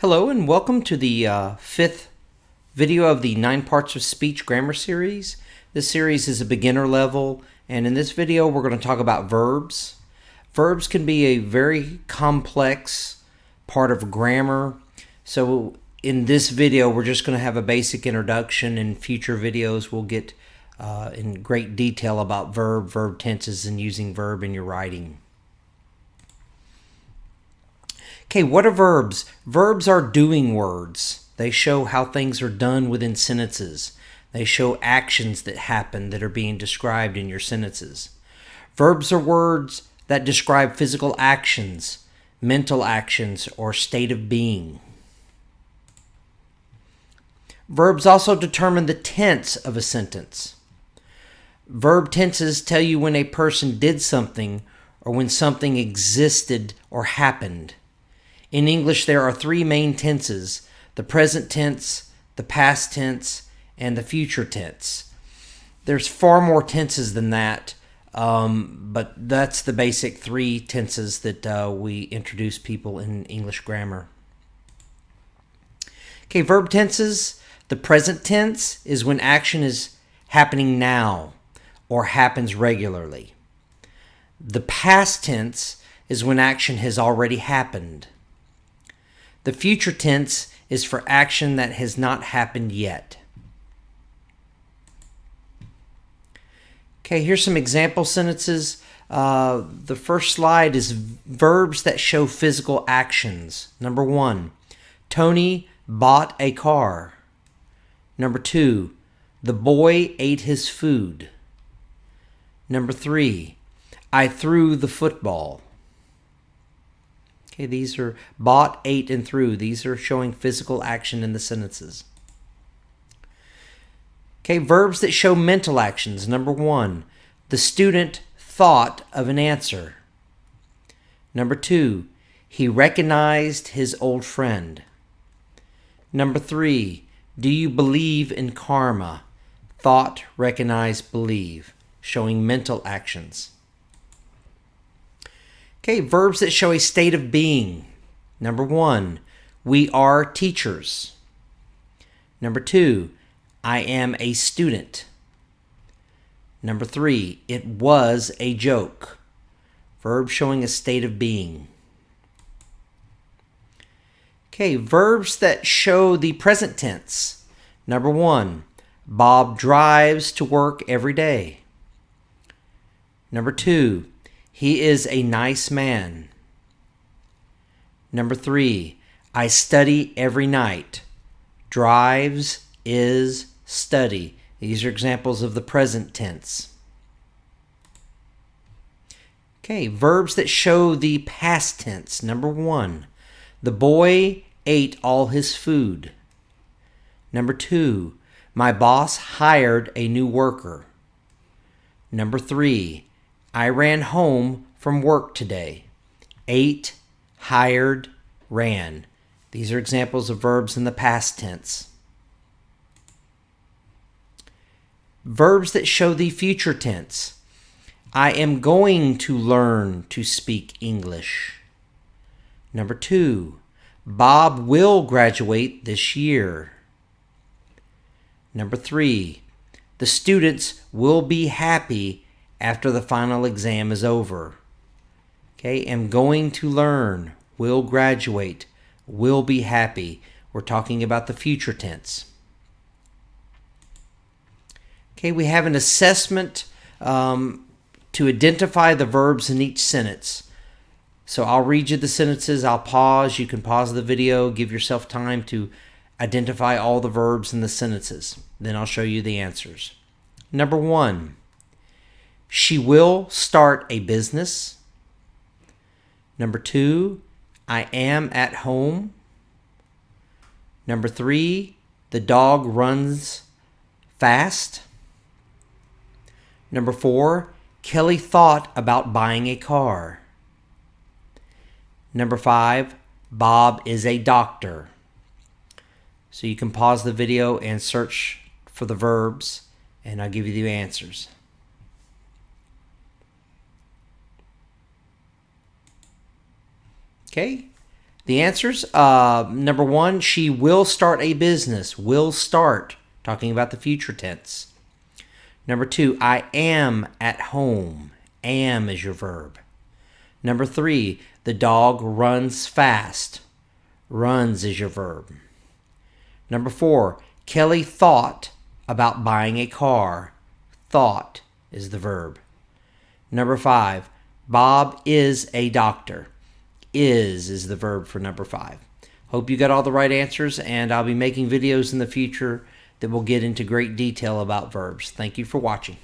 Hello and welcome to the fifth video of the 9 Parts of Speech Grammar series. This series is a beginner level, and in this video we're going to talk about verbs. Verbs can be a very complex part of grammar, so in this video we're just going to have a basic introduction. In future videos we'll get in great detail about verb tenses, and using verb in your writing. Okay, what are verbs? Verbs are doing words. They show how things are done within sentences. They show actions that happen that are being described in your sentences. Verbs are words that describe physical actions, mental actions, or state of being. Verbs also determine the tense of a sentence. Verb tenses tell you when a person did something or when something existed or happened. In English, there are 3 main tenses: the present tense, the past tense, and the future tense. There's far more tenses than that, but that's the basic 3 tenses that we introduce people in English grammar. Okay, verb tenses. The present tense is when action is happening now or happens regularly. The past tense is when action has already happened. The future tense is for action that has not happened yet. Okay, here's some example sentences. The first slide is verbs that show physical actions. Number 1, Tony bought a car. Number 2, the boy ate his food. Number 3, I threw the football. Okay, these are bought, ate, and threw. These are showing physical action in the sentences. Okay, verbs that show mental actions. Number 1, the student thought of an answer. Number 2, he recognized his old friend. Number 3, do you believe in karma? Thought, recognize, believe, showing mental actions. Okay, verbs that show a state of being. Number 1, we are teachers. Number 2, I am a student. Number 3, it was a joke. Verb showing a state of being. Okay, verbs that show the present tense. Number 1, Bob drives to work every day. Number 2, he is a nice man. Number 3, I study every night. Drives, is, study. These are examples of the present tense. Okay, verbs that show the past tense. Number 1, the boy ate all his food. Number 2, my boss hired a new worker. Number 3, I ran home from work today. Ate, hired, ran. These are examples of verbs in the past tense. Verbs that show the future tense. I am going to learn to speak English. Number 2, Bob will graduate this year. Number 3, the students will be happy after the final exam is over. Okay, am going to learn, will graduate, will be happy. We're talking about the future tense. Okay, we have an assessment to identify the verbs in each sentence. So I'll read you the sentences, I'll pause, you can pause the video, give yourself time to identify all the verbs in the sentences. Then I'll show you the answers. Number 1, she will start a business. Number 2, I am at home. Number 3, the dog runs fast. Number 4, Kelly thought about buying a car. Number 5, Bob is a doctor. So you can pause the video and search for the verbs, and I'll give you the answers. Okay, The answers, number 1, she will start a business. Will start, talking about the future tense. Number 2, I am at home. Am is your verb. Number 3, the dog runs fast. Runs is your verb. Number 4, Kelly thought about buying a car. Thought is the verb. Number 5, Bob is a doctor. Is the verb for number 5. Hope you got all the right answers, and I'll be making videos in the future that will get into great detail about verbs. Thank you for watching.